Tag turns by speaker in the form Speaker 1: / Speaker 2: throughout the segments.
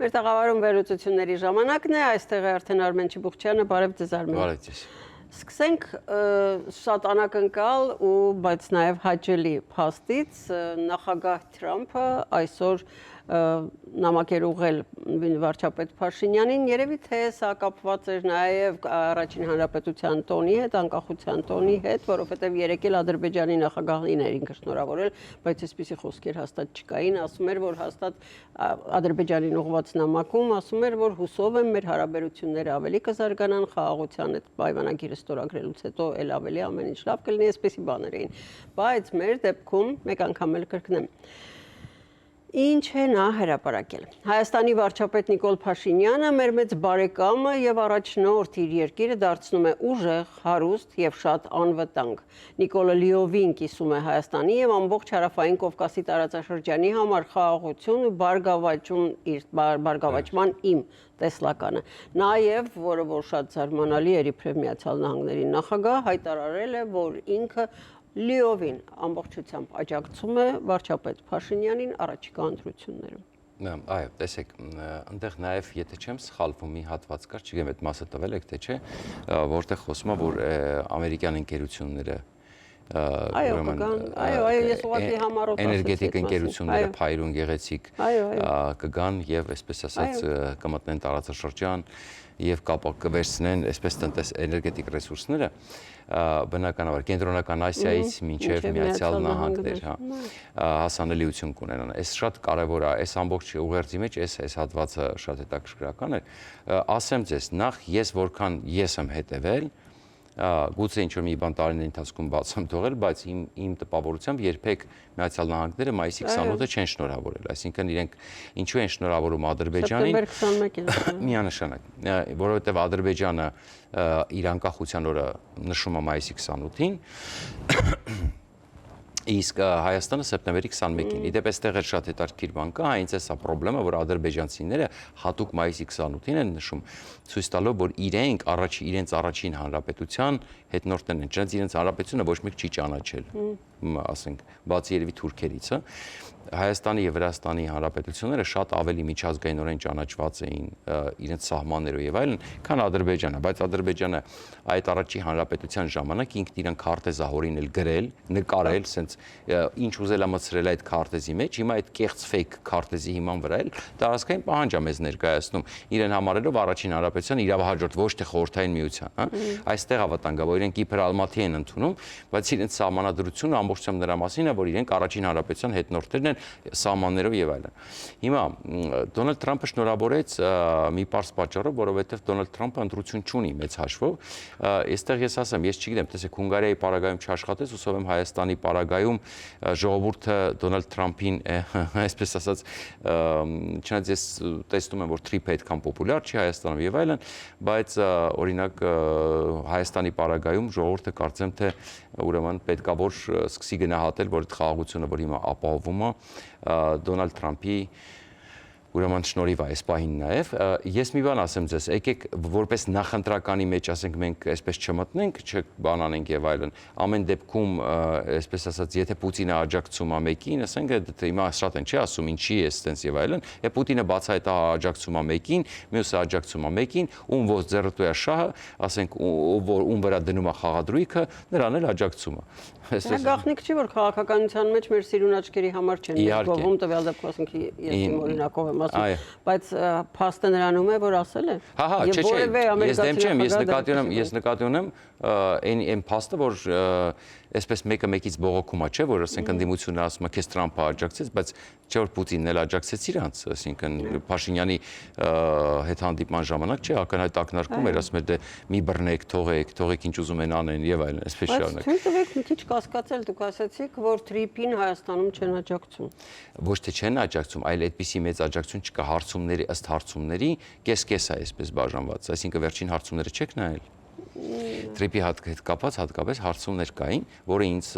Speaker 1: Մեր տաղավարում վերլուծությունների ժամանակն է, այստեղ է արդեն Արմեն Չիբուխչյանը, բարև ձեզ Արմեն։
Speaker 2: Բարև ձեզ։
Speaker 1: Սկսենք շատ անակնկալ ու բայց նաև հաճելի փաստից նախագահ Թրամփը այսօր նամակ էր ուղղել վարչապետ Փաշինյանին, երևի թե սա կապված էր նաև առաջին հանրապետության տոնի հետ, անկախության տոնի հետ, որովհետև երեկ էլ Ադրբեջանի նախագահին էր ինքը շնորհավորել, բայց այսպիսի խոսքեր հաստատ չկային, ասում էր, որ հաստատ Ադրբեջանին ուղղված նամակում ասում էր, որ հուսով եմ մեր հարաբերությունները ավելի կզարգանան, խաղաղության հետ պայմանագիրը ստորագրելուց հետո էլ ավելի ամեն ինչ լավ կլինի, այսպիսի բաներ էին, բայց մեր դեպքում մեկ անգամ էլ կրկնեմ Ինչ է նա հրապարակել։ Հայաստանի վարչապետ Նիկոլ Փաշինյանը մեր մեծ բարեկամը եւ առաջնորդ իր երկիրը դարձնում է ուժեղ, հարուստ եւ շատ անվտանգ։ Նիկոլը լիովին կիսում է Հայաստանի եւ ամբողջ հարավային Կովկասի տարածաշրջանի համար խաղաղություն ու բարգավաճման իմ տեսլականը։ Նաեւ, որը որ շատ զարմանալի էր իբրև Միացյալ Նահանգների նախագահ, հայտարարել է, որ ինքը լիովին ամբողջությամբ աջակցում է վարչապետ Փաշինյանին առաջիկա ընտրություններում։
Speaker 2: Այո, տեսեք, այնտեղ նաև եթե չեմ սխալվում, մի հատված կար, չգիտեմ այդ մասը տվել եք թե չէ, որտեղ խոսում է, որ ամերիկյան ընկերությունները
Speaker 1: էներգետիկ
Speaker 2: ընկերությունները փայրուն գեղեցիկ կգան եւ այսպես ասած կմտնեն տարածաշրջան եւ կվերցնեն այսպես էներգետիկ ռեսուրսները բնականաբար կենտրոնական Ասիայից մինչև Միացյալ Նահանգներ, հասանելիություն կունենան։ Այս շատ կարևոր է, այս ամբողջ ուղերձի մեջ այս հատվածը շատ հետաքրքրական է։ Ասեմ ձեզ, նախ ես որքան ես եմ հետևել գուցե ինչ-որ մի բան տարիների ընթացքում բաց եմ թողել, բայց իմ տպավորությամբ երբեք Միացյալ Նահանգները մայիսի 28-ը չեն շնորհավորել, այսինքն իրենք ինչու են շնորհավորում Ադրբեջանին միանշանակ, որովհետև Ադրբեջանը իր անկախության օրը նշում է մայիսի 28-ին Իսկ Հայաստանը սեպտեմբերի 21-ին։ Իդեպ այստեղ էլ շատ հետաքրքիր բան կա, հենց էսա խնդրեմը, որ ադրբեջանցիները հատուկ մայիսի 28-ին են նշում, ցույց տալով, որ իրենք իրենց առաջին հանրապետության հետնորդներն են, իրենց հանրապետությունը ոչ մեկ չի ճանաչել, ասենք, բացի երևի թուրքերից, Հայաստանի եւ Վրաստանի հանրապետությունները շատ ավելի միջազգայինորեն ճանաչված էին իրենց սահմաններով եւ այլն, քան Ադրբեջանը, բայց Ադրբեջանը այդ առաջի հանրապետության ժամանակ ինքն իրեն քարտեզահորին էլ գրել, նկարել, սենց ինչ ուզել է մտցրել այդ քարտեզի մեջ, հիմա այդ կեղծ ֆեյք քարտեզի հիման վրա էլ տարածքային պահանջ է մեզ ներկայացնում, իրեն համարելով առաջին հանրապետության իրավահաջորդ ոչ թե խորհրդային միության, այստեղ ավտանգա, որ իրենք իբր Ալմատի են ընդունում, բայց իրենց սահմանադրությունը ամբողջությամբ նրա մասին է, որ իրենք առաջին հանրապետության հետնորդներն են սահմաններով եւ այլն։ Հիմա Դոնալդ Թրամփը շնորհավորեց մի պարզ պատճառով, որովհետեւ Դոնալդ Թրամփը ընտրություն չունի մեծ հաշվով։ Այստեղ ես ասեմ, ես չգիտեմ, տեսեք Հունգարիայի պարագայում չաշխատեց, հուսով եմ Հայաստանի պարագայում ժողովուրդը Դոնալդ Թրամփին, այսպես ասած, չնայած ես տեսնում եմ, որ Թրիփը այդքան պոպուլյար չի Հայաստանում եւ այլն, բայց օրինակ Հայաստանի պարագայում ժողովուրդը կարծեմ թե ուրեմն պետքա որ սկսի գնահատել, որ այդ խաղաղությունը, որ հիմա ապահովում է Դոնալդ Թրամփի ուրեմն շնորհիվ այս պահին նաև ես մի բան ասեմ ձեզ եկեք որպես նախընտրականի մեջ ասենք մենք այսպես չմտնենք չբանանենք եւ այլն ամեն դեպքում այսպես ասած եթե Պուտինը աջակցում է մեկին ասենք հիմա շատ են չի ասում ինչի է այդպես եւ այլն եւ Պուտինը բացահայտ աջակցում է մեկին մյուսը աջակցում է մեկին ում ո ձեռտու է շահը ասենք ում վրա դնում է խաղադրույքը նրան էլ աջակցում է
Speaker 1: Դա գաղտնիք չի որ քաղաքականության մեջ մեր սիրուն աչքերի համար չեն գովում տվյալ դեպքում ասենք ես իմ օրինակով եմ բայց փաստը նրանում է որ ասել է
Speaker 2: ես դեմ չեմ ես նկատի ունեմ այն փաստը որ այսպես մեկը մեկից բողոքում է չէ որ ասենք ընդդիմությունը ասում է քեզ Թրամփը աջակցեց բայց չէ որ Պուտինն էլ աջակցեց իրանց ասինքն Փաշինյանի հետ հանդիպման ժամանակ չէ ակնհայտ ակնարկում էր ասում էր դե մի բռնեք թողեք ինչ ուզում են անեն եւ այլն այսպես շարունակ
Speaker 1: Բայց թույլ մի քիչ կասկածել դուք ասացիք որ Թրիփին Հայաստանում չեն աջակցում
Speaker 2: Ոչ թե չեն աջակցում այլ այդպիսի մեծ աջակցություն չկա հարցումների ըստ հարցումների կես-կես է այսպես բաժանված այսինքն վերջին հարցումները չեք նայել Թրիփի հետ կապված հատկապես հարցումներ կային, որը ինձ,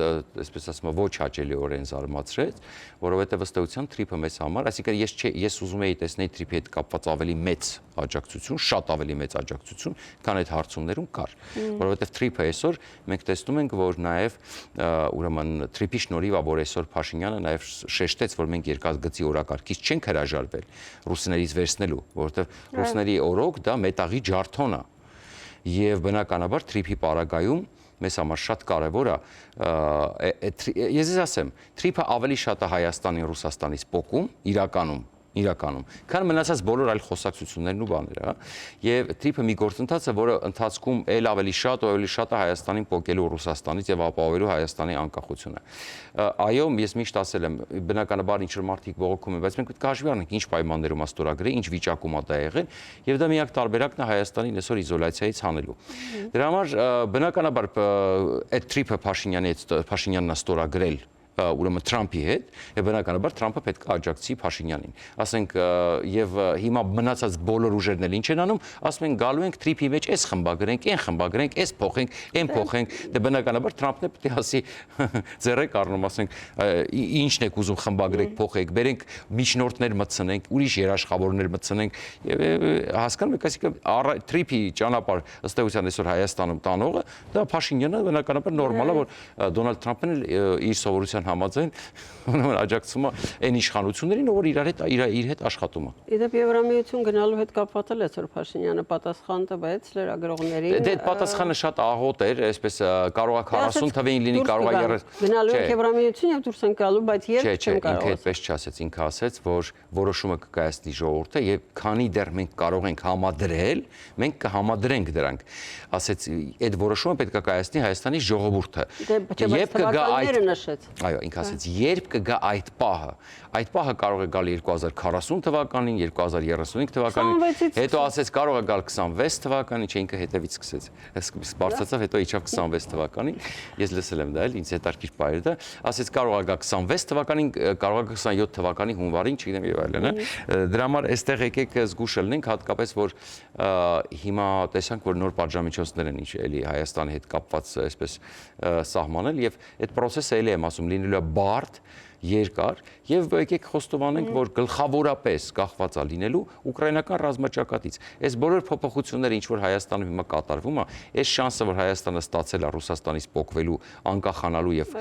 Speaker 2: այսպես ասում եմ, ոչ հաճելիորեն զարմացրեց, որովհետև ըստ էության թրիփը մեզ համար, այսինքն ես ուզում էի տեսնել թրիփի հետ կապված ավելի մեծ աջակցություն, շատ ավելի մեծ աջակցություն, քան այդ հարցումներում կար, որովհետև թրիփը այսօր մենք տեսնում ենք, որ նաև ուրեմն թրիփի շնորհիվ որ այսօր Փաշինյանը նաև շեշտեց, որ մենք երկաթգծի օրակարգից չենք հրաժարվել ռուսներից վերցնելու, որովհետև ռուսների օրոք դա մետաղի ջարդոն է։ Եվ բնականաբար թրիփի պարագայում մեզ համար շատ կարևոր է, ես ասեմ, թրիփը ավելի շատ է Հայաստանին Ռուսաստանից պոկում, իրականում, քան մնացած բոլոր այլ խոսակցություններն ու բաները, եւ թրիփը մի գործընթաց է, որը ընթացքում էլ ավելի շատ է Հայաստանին պոկելու Ռուսաստանից եւ ապահովելու Հայաստանի անկախությունը։ Այո, ես միշտ ասել եմ, բնականաբար ինչ որ մարդիկ բողոքում են, բայց մենք պետք է հաշվի առնենք ինչ պայմաններում է ստորագրել, ինչ վիճակում է դա եղել, եւ դա միակ տարբերակն է Հայաստանին այսօր իզոլյացիայից հանելու։ Դրա համար բնականաբար այդ թրիփը Փաշինյանն է ստորագրել ուրեմն Թրամփի հետ, եւ բնականաբար Թրամփը պետք է աջակցի Փաշինյանին։ Ասենք եւ հիմա մնացած բոլոր ուժերն էլ ինչ են անում, ասում են գալու ենք թրիփի մեջ էս խմբագրենք, այն խմբագրենք, էս փոխենք, այն փոխենք, դե բնականաբար Թրամփն է պետք է ասի ձեռեք առնում, ասենք ինչն եք ուզում խմբագրենք, փոխենք, բերենք միջնորդներ մտցնենք, ուրիշ երաշխավորներ մտցնենք եւ հասկանում եք, այսինքն թրիփի ճանապարհ ըստ էության այսօր Հայաստանում տանողը դա Փաշինյանը բնականաբար նորմալ է, որ Դոնալդ Թրամփն իր սովորության համաձայն աջակցում է այն իշխանություններին, որ իր հետ աշխատում է։
Speaker 1: Իդեպ Եվրամիություն գնալու հետ կապված էլ այսօր Փաշինյանը պատասխան տվեց լրագրողներին։
Speaker 2: Դե այդ պատասխանը շատ ահոտ էր, այսպես կարող է 40 թվին լինի, կարող է 30։
Speaker 1: Գնալու ենք Եվրամիություն եւ դուրս ենք գալու, բայց երբ չեմ կարող։
Speaker 2: Ինքը այդպես չասեց, ինքը ասեց, որ որոշումը կկայացնի ժողովուրդը եւ քանի դեռ մենք կարող ենք համադրել, մենք կհամադրենք դրանք։ Ասեց, այդ որոշումը պետք է կայացնի Հայաստանի ժողովուրդը։
Speaker 1: Երբ կգա այդ նշեց։
Speaker 2: Այո, ինքը ասեց, երբ կգա այդ պահը կարող է գալ 2040 թվականին, 2035 թվականին, հետո ասեց կարող է գալ 26 թվականին, չէ ինքը հետևից սկսեց։ Բարձրացավ, հետո իջավ 26 թվականին։ Ես լսել եմ դա, էլ ինձ հետաքրքիր բայր դա։ Ասեց կարող է գա 26 թվականին, կարող է 27 թվականի հունվարին, չգիտեմ եւ այլն, Դրա համար այստեղ եկեք զգուշ լինենք, հատկապես որ հիմա տեսանք, որ նոր պատժամիջոցներ են էլի Հայաստանի հետ կապված այսպես սահմանել եւ այդ process-ը էլի եմ ասում լինելու է բարդ, երկար եւ եկեք խոստովանենք, որ գլխավորապես կախված է լինելու ուկրաինական ռազմաճակատից։ Այս բոլոր փոփոխությունները, ինչ որ Հայաստանում հիմա կատարվում է, այս շանսը, որ Հայաստանը ստացել է Ռուսաստանից պոկվելու, անկախանալու եւ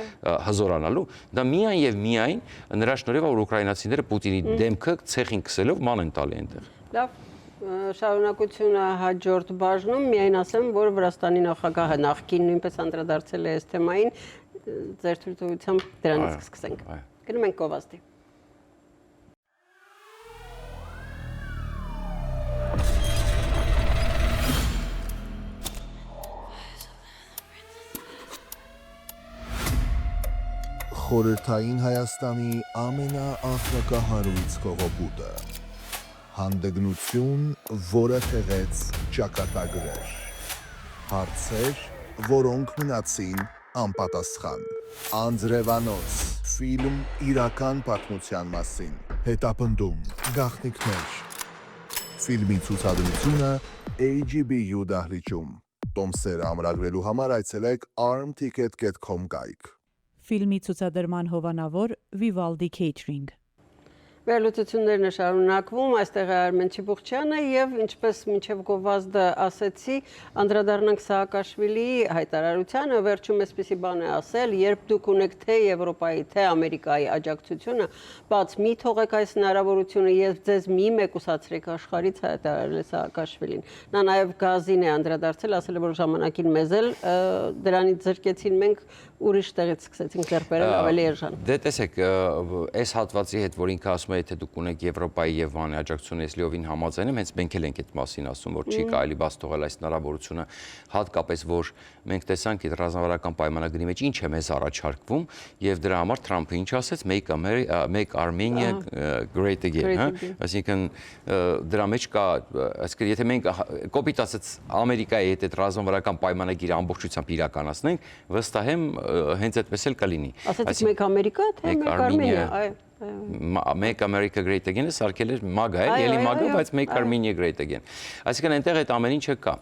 Speaker 2: հզորանալու, դա միայն եւ միայն նրա շնորհիվ է, որ ուկրաինացիները Պուտինի դեմքը ցեխին քսելով ման են տալի այնտեղ։
Speaker 1: Լավ, շարունակությունը հաջորդ բաժնում միայն ասեմ, որ Վրաստանի նախագահը նախկին նույնպես անդրադարձել է այս թեմային, ձեր թույլտվությամբ դրանից կսկսենք։ Գնում ենք գովազդի։
Speaker 3: Խորհրդային Հայաստանի ամենաաղմկահարույց կողոպուտը, հանդգնություն, որը թեղեց ճակատագրեր, հարցեր, որոնք մնացին անպատասխան, անձրևանոց, ֆիլմ իրական պատմության մասին, հետապնդում, գաղտնիքներ, ֆիլմի ցուցադրությունը AGBU դահլիճում, տոմսերը ամրագրելու համար այցելեք armticket.com կայք։
Speaker 4: Ֆիլմի ցուցադրման հովանավոր Vivaldi Catering։
Speaker 1: Վերլուծություններն շարունակվում, այստեղ է Արմեն Չիբուխչյանը եւ ինչպես մինչեւ գովազդը ասեցի, անդրադառնանք Սաակաշվիլիի հայտարարությանը, վերջում էսպիսի բան է ասել, երբ դուք ունեք թե Եվրոպայի, թե Ամերիկայի աջակցությունը, բաց մի թողեք այս հնարավորությունը եւ ձեզ մի մեկուսացրեք աշխարհից, հայտարարել է Սաակաշվիլին։ Նա նաեւ գազին է անդրադարձել, ասել է, որ ժամանակին մեզ էլ դրանից զրկեցին, մենք ուրիշ տեղից սկսեցինք ձեռբերել ավելի էժան։
Speaker 2: Դե տեսեք, այս հատվածի հետ, որ ինքը ասում է, եթե դուք ունեք Եվրոպայի եւ Վանի աջակցությունը, ես լիովին համաձայն եմ, հենց մենք էլ ենք այդ մասին ասում, որ չի կարելի բաց թողել այս հնարավորությունը, հատկապես որ մենք տեսանք այդ ռազմավարական պայմանագրի մեջ ինչ է մեզ առաջարկվում եւ դրա համար Թրամփը ինչ ասեց, make Armenia great again, հա, այսինքն դրա մեջ կա, այսինքն եթե մենք կոպիտ ասած Ամերիկայի հետ այդ ռազմավարական պայմանագիրը ամբողջությամբ իրականացնենք, վստահ եմ հենց այդպես էլ կլինի։
Speaker 1: Ասեցիք մեկ Ամերիկա, թե մեկ Արմենիա, այո։
Speaker 2: Make America Great Again-ը սարքել էր MAGA, ելի MAGA, բայց Make Armenia Great Again։ Այսինքն այնտեղ այդ ամեն ինչը կա։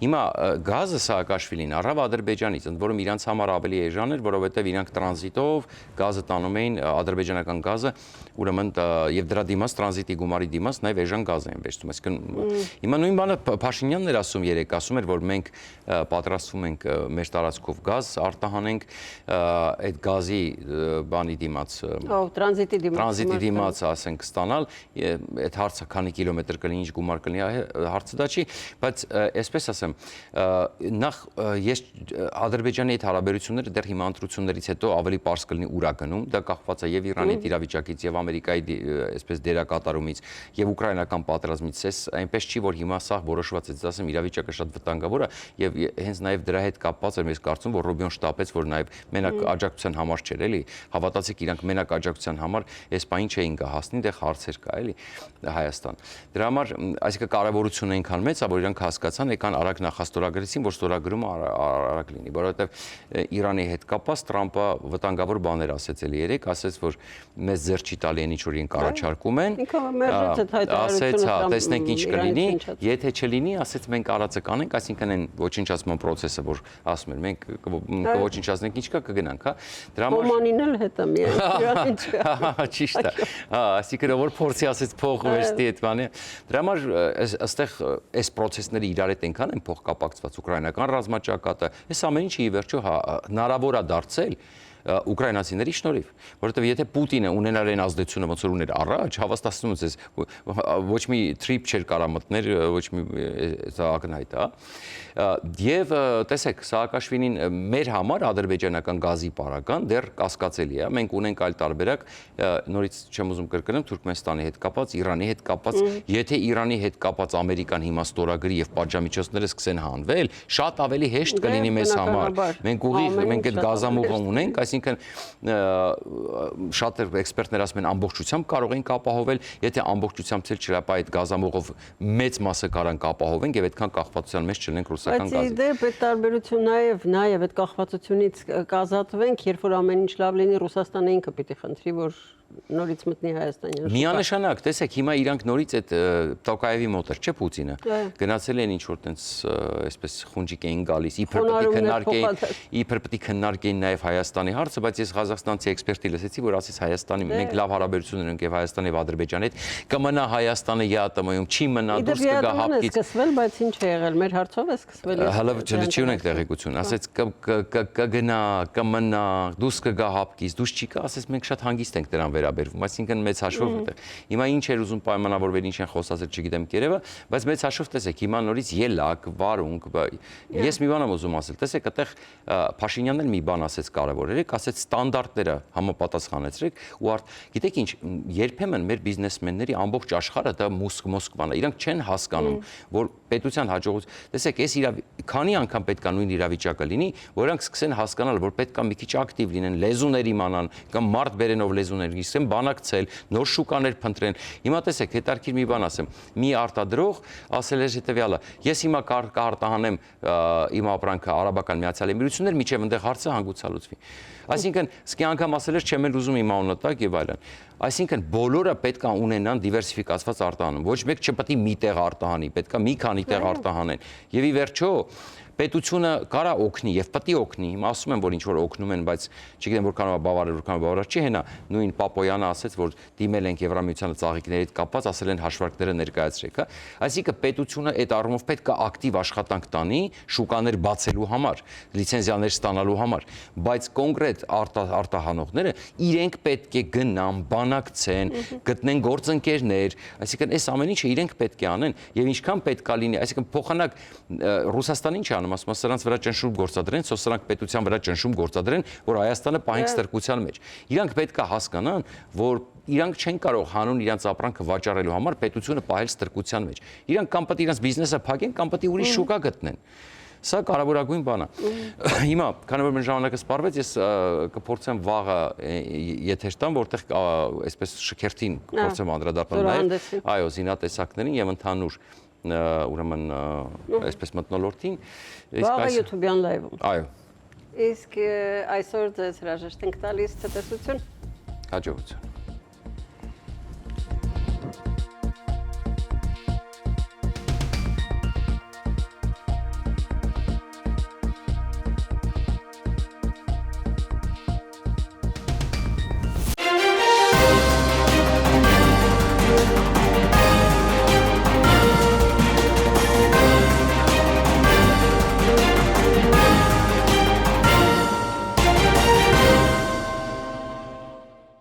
Speaker 2: Հիմա գազը Սաակաշվիլին առավ Ադրբեջանից, ընդ որում իրանց համար ավելի էժան էր, որովհետև իրանք տրանզիտով գազը տանում էին, ադրբեջանական գազը, ուրեմն եւ դրա դիմաց տրանզիտի գումարի դիմաց նաեւ էժան գազ են վերցնում։ Այսինքն հիմա նույն բանը Փաշինյանն էր ասում երեք, ասում էր, որ մենք պատրաստվում ենք մեր տարածքով գազ արտահանենք այդ գազի բանի դիմաց տրանզիտի դիմաց ասենք ստանալ, այդ հարցը քանի կիլոմետր կլինի, ինչ գումար կլինի, հարցը դա չի, բայց այսպես ասեմ, նախ ես Ադրբեջանի հետ հարաբերությունները դեռ հիմա ընտրություններից հետո ավելի པարզ կլինի ուրա գնում, դա կախված է եւ Իրանի իրավիճակից եւ Ամերիկայի այսպես դերակատարումից եւ ուկրաինական պատերազմից, այնպես չի որ հիմա սա որոշված է, ասեմ իրավիճակը շատ վտանգավոր է եւ հենց նաեւ դրա հետ կապված էր մեզ կարծում, որ Ռոբիոն շտապեց, որ նաեւ մենակ աջակցության համար չէր էլի, հավատացիք իրանք մենակ աջակցության համար այս բանին չէին գա հասնի, դե հարցեր կա էլի Հայաստան։ Դրա համար այսինքն կարևորությունը այնքան մեծ է, որ իրանք հասկացան, եկան արագ նախաստորագրեցին, որ ստորագրումը արագ լինի, որովհետեւ Իրանի հետ կապված Տրամպը վտանգավոր բաներ ասեց էլի երեք, ասեց, որ մեզ ձեռ չի տալի այն ինչ որ իրենք առաջարկում են։ Ասեց, հա, տեսնենք ինչ կլինի, եթե չլինի, ասեց մենք արածը կանենք, այսինքն այն ոչնչացման process-ը, որ ասում են, մենք կոչնչացնենք ինչ կա կգնանք, հա։ Դրա համար
Speaker 1: Օմանին էլ հետը միայն
Speaker 2: ճիշտ է։ Այսինքն որ փորձի ասեց փող վերստի այդ բանը։ Դրա համար այստեղ այս process-ները իրար հետ այնքան են փոխկապակցված ուկրաինական ռազմաճակատը, այս ամեն ինչը ի վերջո հնարավոր է դարձել ուկրաինացիների շնորհիվ, որովհետև եթե Պուտինը ունենար այն ազդեցությունը, ոնց որ ուներ առաջ, հավաստացնում ես ոչ մի trip չէր կարա մտներ, ոչ մի ակնհայտ է, եւ տեսեք, Սաակաշվիլին մեր համար ադրբեջանական գազի պարագան դեռ կասկածելի է, մենք ունենք այլ տարբերակ, նորից չեմ ուզում կրկնեմ, Թուրքմենստանի հետ կապված, Իրանի հետ կապված, եթե Իրանի հետ կապված Ամերիկան հիմա ստորագրի եւ պատժամիջոցները սկսեն հանվել, շատ ավելի հեշտ կլինի մեզ համար։ Մենք ուղիղ մենք այդ գազամուղը ունենք, այսինքն շատ էքսպերտներ ասում են ամբողջությամբ կարող ենք ապահովել, եթե ամբողջությամբ ցել չհրապա այդ գազամուղով մեծ մասը կարանք ապահովենք եւ այդքան կախվածության մեջ չլինենք ռուսական գազից։
Speaker 1: Բայց դե այդ տարբերություն նաեւ այդ կախվածությունից կազատվենք, երբ որ ամեն ինչ լավ լինի, Ռուսաստանը ինքը պիտի խնդրի, որ նորից մտնի Հայաստանյան շուկա։
Speaker 2: Միանշանակ, տեսեք, հիմա իրանք նորից այդ Տոկաևի մոտ էր, չէ՞ Պուտինը։ Գնացել են ինչ որ տենց այսպես խունջիկ էին գալիս, իբր պետք է քննարկեին նաև Հայաստանի հարցը, բայց ես ղազախստանցի էքսպերտի լսեցի, որ ասեց Հայաստանի մենք լավ հարաբերություններ ունենք եւ Հայաստանի եւ Ադրբեջանի հետ, կմնա Հայաստանը ԵԱՏՄ-ում, չի մնա դուրս կգա հապկից։
Speaker 1: Սկսվել, բայց ինչ է եղել, մեր հարցով է սկսվել։
Speaker 2: Հələ չի ունենք տեղեկություն, ասեց կգնա, կմնա, դուրս կգա հապկից, դուրս չի կա, ասեց մենք շատ հանգիստ ենք դրան վերաբերվում, այսինքն մեծ հաշվով այդտեղ։ Հիմա ինչ էր ուզում պայմանավորվել, ինչ են խոսացել, չգիտեմ կերևը, բայց մեծ հաշվով տեսեք, հիմա նորից ելակ, վարունգ, ես մի բան եմ ուզում ասել, տեսեք, այդտեղ Փաշինյանն էլ մի բան ասեց կարևոր էր, ասեց ստանդարտները համապատասխանեցրեք ու գիտեք ինչ, երբեմն մեր բիզնեսմենների ամբողջ աշխարհը դա Մոսկվան է, իրանք չեն հասկանում, որ պետության հաջողություն, տեսեք, այս քանի անգամ պետք է նույն իրավիճակը լինի, որ իրանք սկսեն հասկանալ, որ պետք է մի քիչ ակտիվ լինեն, լեզուներ իմանան, կամ մարդ բերենով լեզուներ իսկեն բանակցել, նոր շուկաներ փնտրեն։ Հիմա տեսեք, հետարքիր մի բան ասեմ, մի արտադրող ասել էր հետեւյալը. ես հիմա կարտահանեմ իմ ապրանքը Արաբական Միացյալ Էմիրություններ, միջև այնտեղ հարցը հանգուցալուծվի։ Այսինքն, սկի անգամ ասել էր չեմ էլ ուզում իմ անունը տակ եւ այլն։ Այսինքն, բոլորը պետք է ունենան դիվերսիֆիկացված արտահանում։ Ոչ մեկ չպետք է մի տեղ արտահանի, պետք է մի քանի տեղ արտահանեն։ Եվ ի վերջո պետությունը կարա օգնի եւ պետք է օգնի։ Հիմա ասում են, որ ինչ որ օգնում են, բայց չգիտեմ որքանով է բավարար, որքանով բավարար չի, հենա նույն Պապոյանը ասեց, որ դիմել ենք Եվրամիության ծաղիկների հետ կապված, ասել են հաշվարկները ներկայացրեք, հա։ Այսինքն պետությունը այդ առումով պետք է ակտիվ աշխատանք տանի շուկաներ բացելու համար, լիցենզիաներ ստանալու համար, բայց կոնկրետ արտահանողները իրենք պետք է գնան, բանակցեն, գտնեն գործընկերներ, այսինքն այս ամեն ինչը իրենք պետք է անեն եւ ինչքան պետք է լինի, այսինքն փոխանակ Ռուսաստանին չի անում, ասում սրանց վրա ճնշում գործադրեն, սրանք պետության վրա ճնշում գործադրեն, որ Հայաստանը պահենք ստրկության մեջ։ Իրանք պետք է հասկանան, որ իրանք չեն կարող հանուն իրանց ապրանքը վաճառելու համար պետությունը պահել ստրկության մեջ։ Իրանք կամ պետք է իրանց բիզնեսը փակեն, կամ պետք է ուրիշ շուկա գտնեն։ Սա կարևորագույն բան է։ Հիմա, քանի որ մեր ժամանակը սպառվեց, ես կփորձեմ վաղը եթեր տամ, որտեղ այսպես շքերթին կփորձեմ անդրադառնալ նաև, այո, զինատեսակներին եւ ընդհանուր ուրեմն այսպես մթնոլորտին։
Speaker 1: Վաղը YouTube-յան լայվում։
Speaker 2: Այո։
Speaker 1: Իսկ այսօր ձեզ հրաժեշտ ենք տալիս ցտեսություն։
Speaker 2: Հաջողություն։